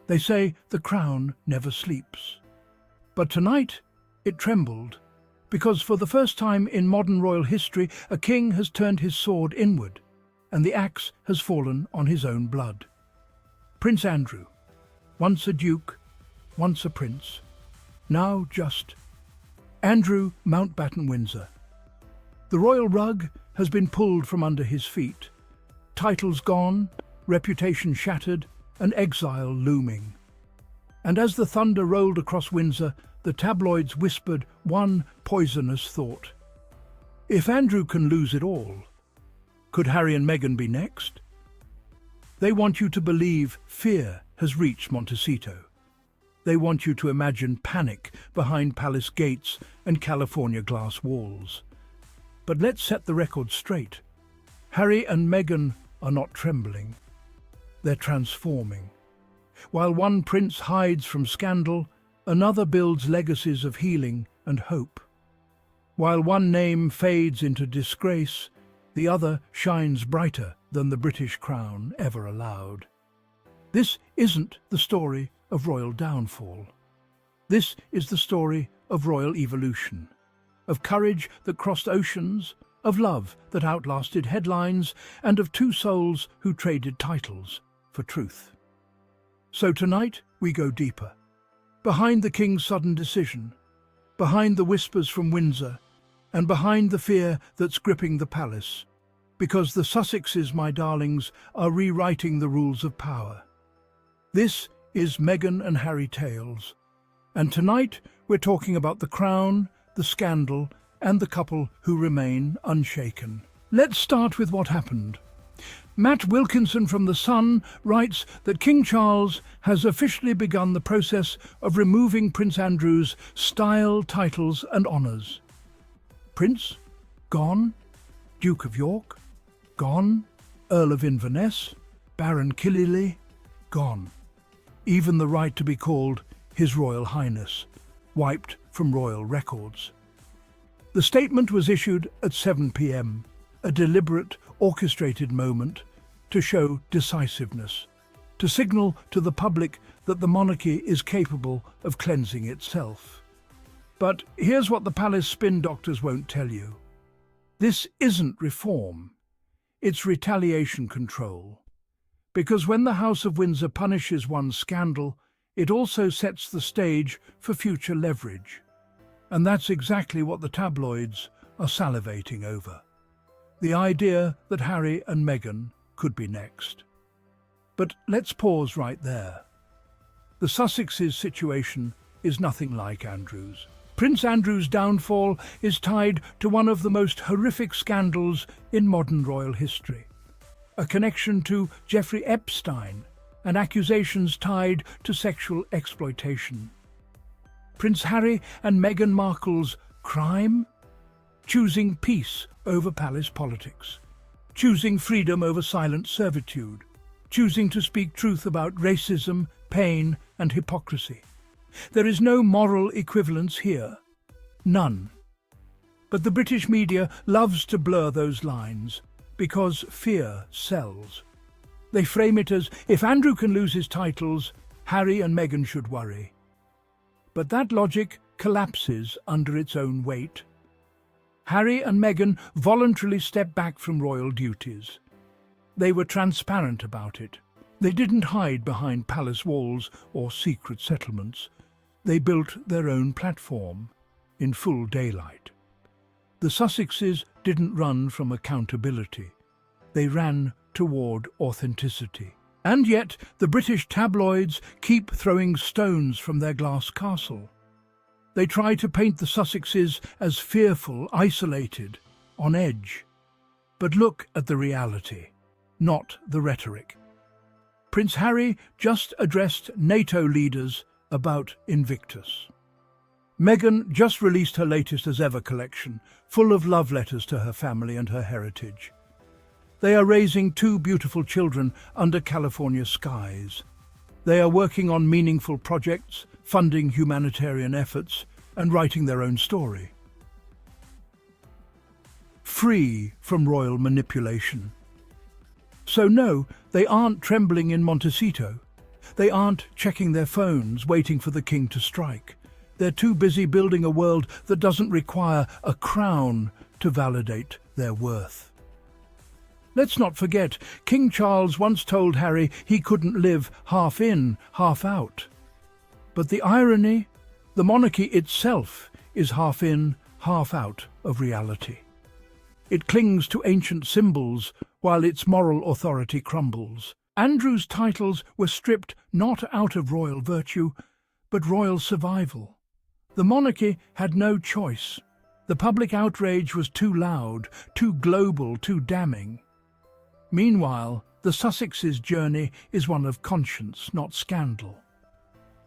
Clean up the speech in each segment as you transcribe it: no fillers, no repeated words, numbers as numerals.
They say the crown never sleeps. But tonight it trembled, because for the first time in modern royal history, a king has turned his sword inward, and the axe has fallen on his own blood. Prince Andrew, once a duke, once a prince, now just Andrew Mountbatten Windsor. The royal rug has been pulled from under his feet, titles gone, reputation shattered, and exile looming. And as the thunder rolled across Windsor, the tabloids whispered one poisonous thought. If Andrew can lose it all, could Harry and Meghan be next? They want you to believe fear has reached Montecito. They want you to imagine panic behind palace gates and California glass walls. But let's set the record straight. Harry and Meghan are not trembling. They're transforming. While one prince hides from scandal, another builds legacies of healing and hope. While one name fades into disgrace, the other shines brighter than the British crown ever allowed. This isn't the story of royal downfall. This is the story of royal evolution, of courage that crossed oceans, of love that outlasted headlines, and of two souls who traded titles for truth. So tonight we go deeper. Behind the king's sudden decision, behind the whispers from Windsor, and behind the fear that's gripping the palace, because the Sussexes, my darlings, are rewriting the rules of power. This is Meghan and Harry Tales, and tonight we're talking about the crown, the scandal, and the couple who remain unshaken. Let's start with what happened. Matt Wilkinson from The Sun writes that King Charles has officially begun the process of removing Prince Andrew's style, titles and honours. Prince? Gone. Duke of York? Gone. Earl of Inverness? Baron Killyleagh? Gone. Even the right to be called His Royal Highness, wiped from royal records. The statement was issued at 7 p.m, a deliberate, orchestrated moment to show decisiveness, to signal to the public that the monarchy is capable of cleansing itself. But here's what the palace spin doctors won't tell you. This isn't reform, it's retaliation control. Because when the House of Windsor punishes one scandal, it also sets the stage for future leverage. And that's exactly what the tabloids are salivating over. The idea that Harry and Meghan could be next. But let's pause right there. The Sussexes' situation is nothing like Andrew's. Prince Andrew's downfall is tied to one of the most horrific scandals in modern royal history. A connection to Jeffrey Epstein and accusations tied to sexual exploitation. Prince Harry and Meghan Markle's crime? Choosing peace over palace politics. Choosing freedom over silent servitude. Choosing to speak truth about racism, pain and hypocrisy. There is no moral equivalence here. None. But the British media loves to blur those lines because fear sells. They frame it as, if Andrew can lose his titles, Harry and Meghan should worry. But that logic collapses under its own weight. Harry and Meghan voluntarily stepped back from royal duties. They were transparent about it. They didn't hide behind palace walls or secret settlements. They built their own platform in full daylight. The Sussexes didn't run from accountability. They ran toward authenticity. And yet the British tabloids keep throwing stones from their glass castle. They try to paint the Sussexes as fearful, isolated, on edge. But look at the reality, not the rhetoric. Prince Harry just addressed NATO leaders about Invictus. Meghan just released her latest as ever collection, full of love letters to her family and her heritage. They are raising two beautiful children under California skies. They are working on meaningful projects, funding humanitarian efforts, and writing their own story. Free from royal manipulation. So no, they aren't trembling in Montecito. They aren't checking their phones, waiting for the king to strike. They're too busy building a world that doesn't require a crown to validate their worth. Let's not forget, King Charles once told Harry he couldn't live half in, half out. But the irony, the monarchy itself is half in, half out of reality. It clings to ancient symbols while its moral authority crumbles. Andrew's titles were stripped not out of royal virtue, but royal survival. The monarchy had no choice. The public outrage was too loud, too global, too damning. Meanwhile, the Sussexes' journey is one of conscience, not scandal.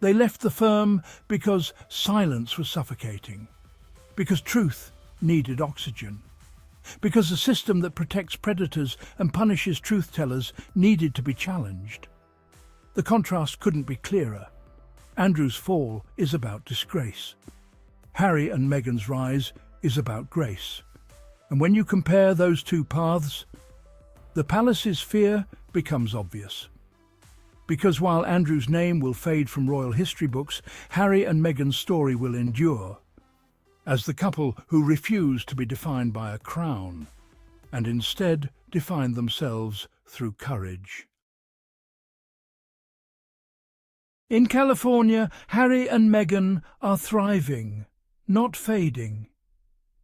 They left the firm because silence was suffocating, because truth needed oxygen, because a system that protects predators and punishes truth-tellers needed to be challenged. The contrast couldn't be clearer. Andrew's fall is about disgrace. Harry and Meghan's rise is about grace. And when you compare those two paths, the palace's fear becomes obvious. Because while Andrew's name will fade from royal history books, Harry and Meghan's story will endure, as the couple who refuse to be defined by a crown, and instead define themselves through courage. In California, Harry and Meghan are thriving, not fading.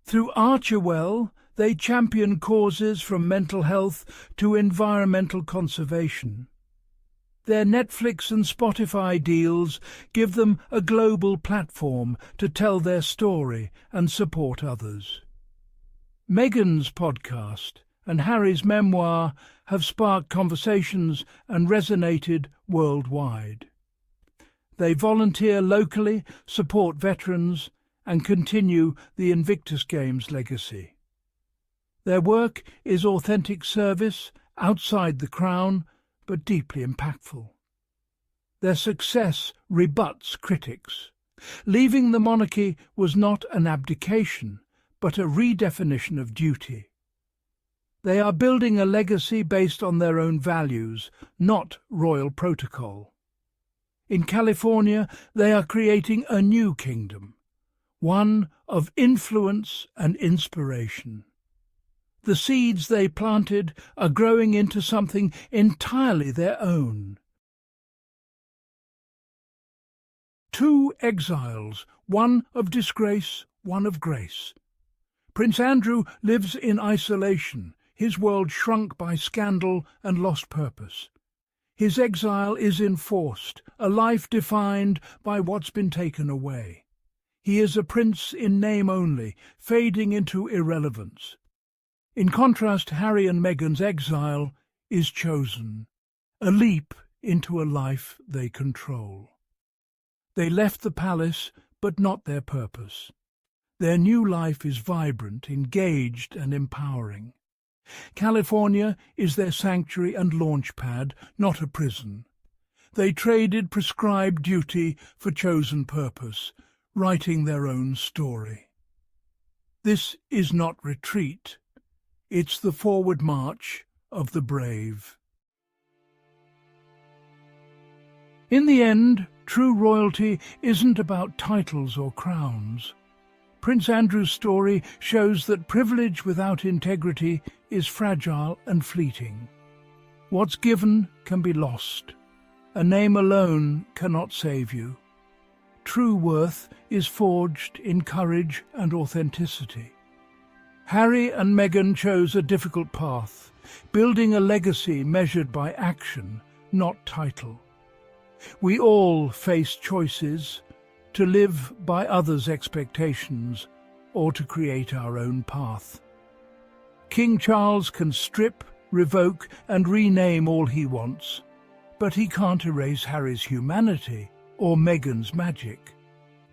Through Archewell, they champion causes from mental health to environmental conservation. Their Netflix and Spotify deals give them a global platform to tell their story and support others. Meghan's podcast and Harry's memoir have sparked conversations and resonated worldwide. They volunteer locally, support veterans, and continue the Invictus Games legacy. Their work is authentic service outside the crown, but deeply impactful. Their success rebuts critics. Leaving the monarchy was not an abdication, but a redefinition of duty. They are building a legacy based on their own values, not royal protocol. In California, they are creating a new kingdom, one of influence and inspiration. The seeds they planted are growing into something entirely their own. Two exiles, one of disgrace, one of grace. Prince Andrew lives in isolation, his world shrunk by scandal and lost purpose. His exile is enforced, a life defined by what's been taken away. He is a prince in name only, fading into irrelevance. In contrast, Harry and Meghan's exile is chosen, a leap into a life they control. They left the palace, but not their purpose. Their new life is vibrant, engaged, and empowering. California is their sanctuary and launch pad, not a prison. They traded prescribed duty for chosen purpose, writing their own story. This is not retreat. It's the forward march of the brave. In the end, true royalty isn't about titles or crowns. Prince Andrew's story shows that privilege without integrity is fragile and fleeting. What's given can be lost. A name alone cannot save you. True worth is forged in courage and authenticity. Harry and Meghan chose a difficult path, building a legacy measured by action, not title. We all face choices, to live by others' expectations or to create our own path. King Charles can strip, revoke and rename all he wants, but he can't erase Harry's humanity or Meghan's magic.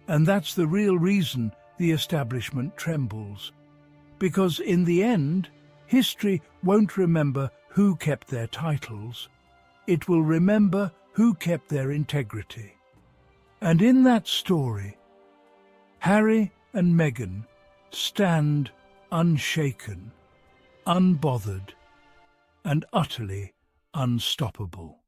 And that's the real reason the establishment trembles. Because in the end, history won't remember who kept their titles. It will remember who kept their integrity. And in that story, Harry and Meghan stand unshaken, unbothered, and utterly unstoppable.